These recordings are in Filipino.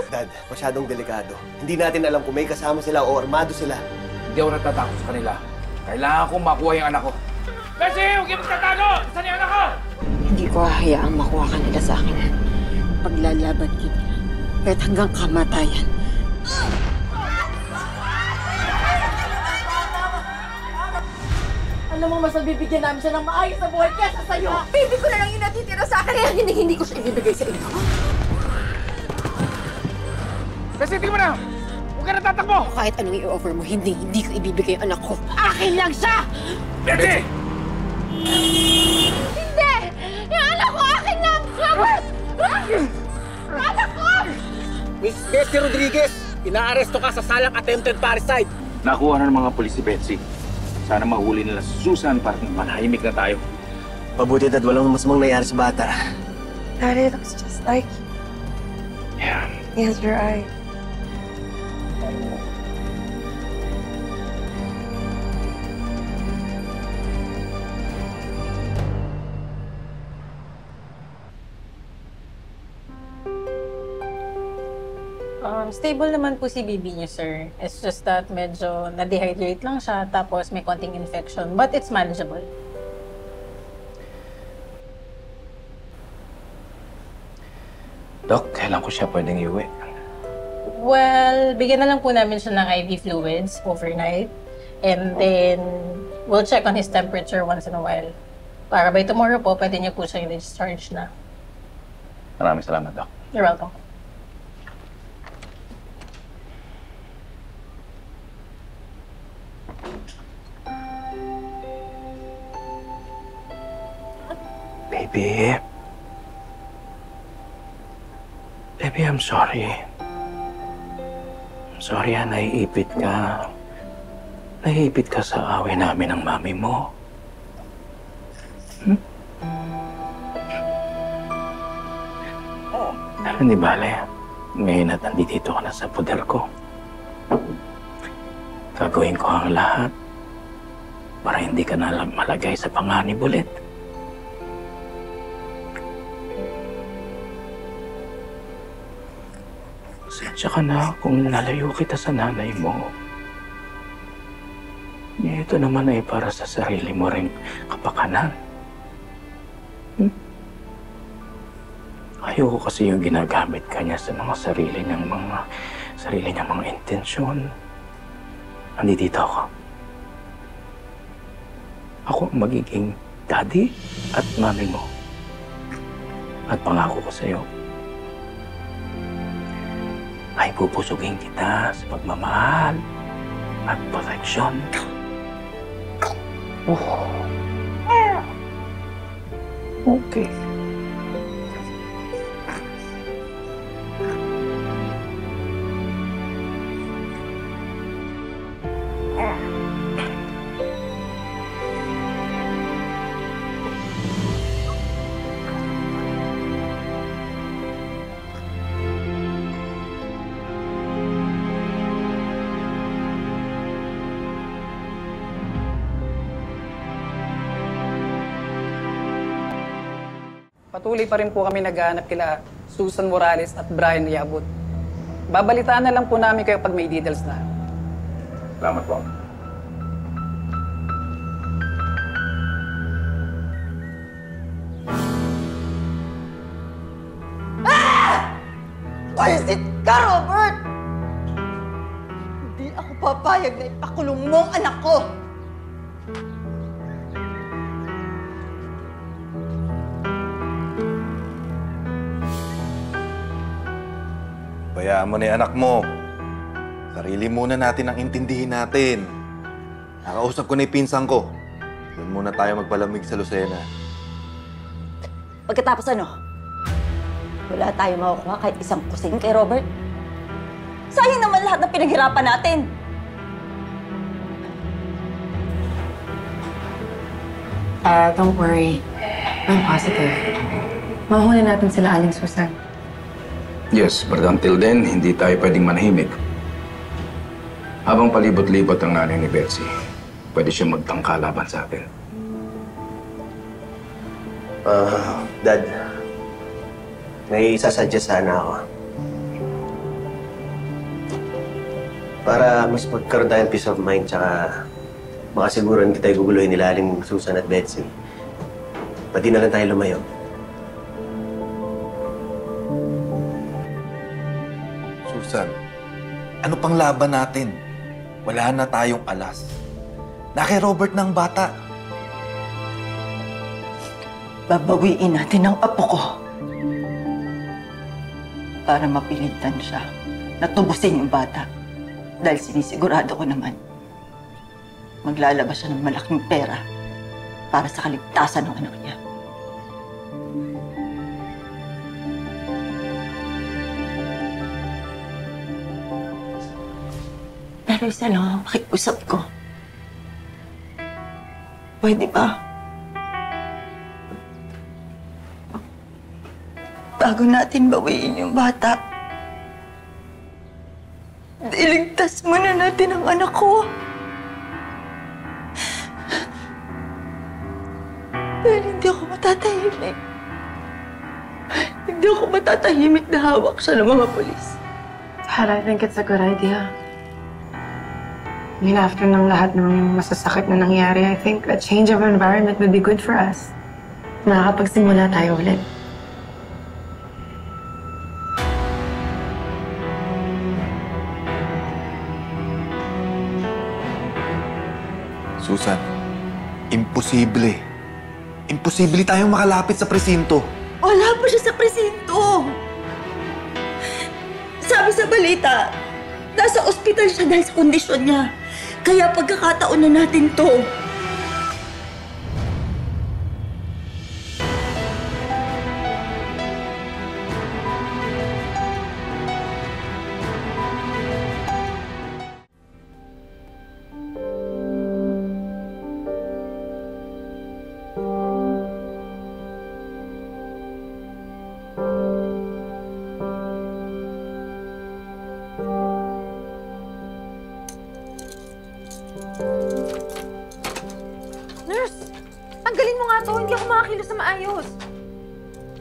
Dad, masyadong delikado. Hindi natin alam kung may kasama sila o armado sila. Hindi ako natatakot sa kanila. Kailangan kong makuha yung anak ko. Bessie! Huwag yung magtatago! Saan yung anak ko? Hindi ko hahayaang makuha ka nila sa akin. Paglalaban kita. Kahit hanggang kamatayan. Alam mo, mas nabibigyan namin siya ng maayos na buhay kesa sa'yo! Baby ko na lang yung natitira sa akin. Kaya hindi ko siya ibibigay sa inyo. Bessie, tingnan mo na! Huwag ka natatakbo! Kahit anong i-offer mo, hindi ko ibibigay ang anak ko. Akin lang siya! Bessie! Hindi! Yung anak ko, akin lang! Robert! Anak ko! Miss Bessie Rodriguez, inaaresto ka sa salang attempted parricide. Nakuha na ng mga pulis si Betsy. Sana mahuli nila si Susan para manahimik na tayo. Mabuti, Dad, walang masamang nangyari sa bata. Daddy looks just like you. Yeah. He has your eye. Stable naman po si baby niya, sir. It's just that medyo na-dehydrate lang siya, tapos may konting infection. But it's manageable. Doc, kailan ko siya pwedeng iuwi? Well, bigyan na lang po namin siya ng IV fluids overnight. And then, we'll check on his temperature once in a while. Para by tomorrow po, pwede niya po siya i-discharge na. Maraming salamat, Doc. You're welcome. Baby. Baby, I'm sorry. I'm sorry, naiipit ka. Naiipit ka sa away namin ng mami mo. Pero hindi bale. Ngayon at nandito ka na sa poder ko. Gagawin ko ang lahat para hindi ka na malagay sa panganib ulit. Pasensya ka na kung nalayo kita sa nanay mo. Ito naman ay para sa sarili mo ring kapakanan. Ayoko kasi yung ginagamit ka niya sa mga sarili niyang mga intensyon. Nandito ako. Ako ang magiging daddy at mami mo. At pangako ko sa'yo, ay pupusugin kita sa pagmamahal at proteksyon. Okay. Patuloy pa rin po kami naghahanap kila Susan Morales at Brian Yabut. Babalitaan na lang po namin kayo pag may details na. Salamat po. Paisit ka, Robert! Hindi ako papayag na ipakulong mo ang anak ko! Bayaan mo na yung anak mo. Sarili muna natin ang intindihin natin. Nakausap ko na yung pinsan ko. Doon muna tayo magpalamig sa Lucena. Pagkatapos ano? Wala tayo makukuha kahit isang kusing kay Robert. Sayang naman lahat ng pinaghirapan natin. Don't worry. I'm positive. Mahuhuli natin sila, Aling Susan. Yes, but until then, hindi tayo pwedeng manahimik. Habang palibot-libot ang nanay ni Betsy, pwede siya magtangka laban sa atin. Dad, may isasuggest sana ako. Para mas magkaroon tayong peace of mind, tsaka makasiguran kita guguluhin nila Aling Susan at Betsy. Pati na lang tayo lumayo. Susan, ano pang laban natin? Wala na tayong alas. Na kay Robert ng bata. Babawiin natin ang apo ko. Para mapilitan siya na tubusin yung bata. Dahil sinisigurado ko naman, maglalabas siya ng malaking pera para sa kaligtasan ng anak niya. Pero isa lang ang pakiusap ko. Pwede ba? Bago natin bawiin yung bata, iligtas muna natin ang anak ko. Dahil hindi ako matatahimik. Hindi ako matatahimik na hawak siya ng mga polis. Dad, I think it's a good idea. I mean, after ng lahat ng masasakit na nangyari, I think a change of environment would be good for us. Makakapagsimula tayo ulit. Susan, imposible. Imposible tayong makalapit sa presinto. Wala pa siya sa presinto. Sabi sa balita, nasa ospital siya dahil sa kondisyon niya. Kaya pagkakataon na natin to. Nurse! Tanggalin mo nga to. Hindi ako makakilos na maayos.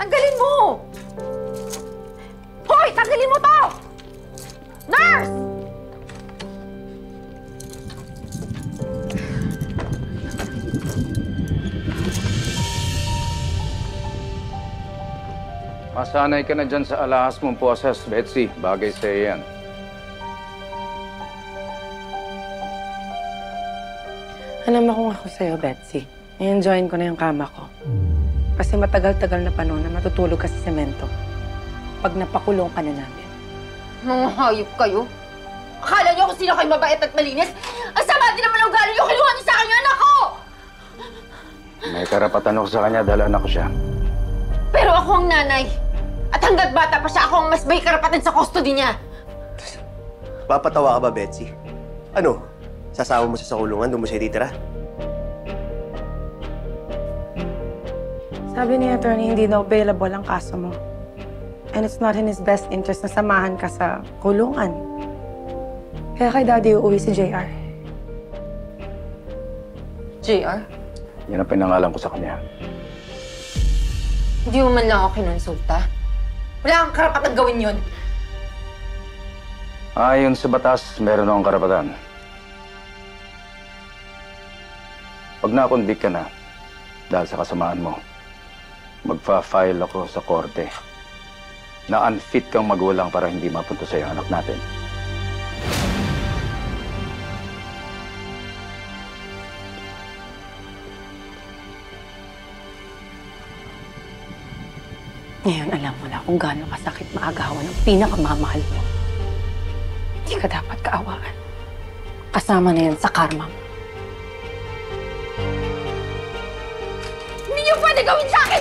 Tanggalin mo! Hoy! Tanggalin mo to! Nurse! Masanay ka na dyan sa alahas mong poses, Betsy. Bagay sa'yo yan. Alam mo kung ako sa'yo, Betsy. I-enjoyin ko na yung kama ko. Kasi matagal-tagal na panahon na matutulog ka sa semento. Pag napakulong ka na namin. Mga hayop kayo. Akala niyo kung sino kayo mabait at malinis? Ang sama din naman ang ugali niyo. Kinuha niyo sa akin yung anak ko! May karapatan ako sa kanya dahil anak ko siya. Pero ako ang nanay. At hanggat bata pa siya, ako ang mas may karapatan sa custody niya. Papatawa ka ba, Betsy? Ano? Sasama mo siya sa kulungan, doon mo siya titira? Sabi ni attorney, hindi daw available ang kaso mo. And it's not in his best interest na samahan ka sa kulungan. Kaya kay Daddy uuwi si JR. JR? Yan ang pinangalan ko sa kanya. Hindi mo man lang ako kinonsulta. Wala kang karapatan gawin yun. Ayon sa batas, meron akong karapatan. Pag na-convict ka na, dahil sa kasamaan mo, magfa-file ako sa korte na unfit kang magulang para hindi mapunto sa'yo anak natin. Ngayon, alam mo na kung gaano kasakit maagawan ng pinakamamahal mo. Hindi ka dapat kaawaan. Kasama na yan sa karma mo. Hindi niyo pwede gawin sa akin!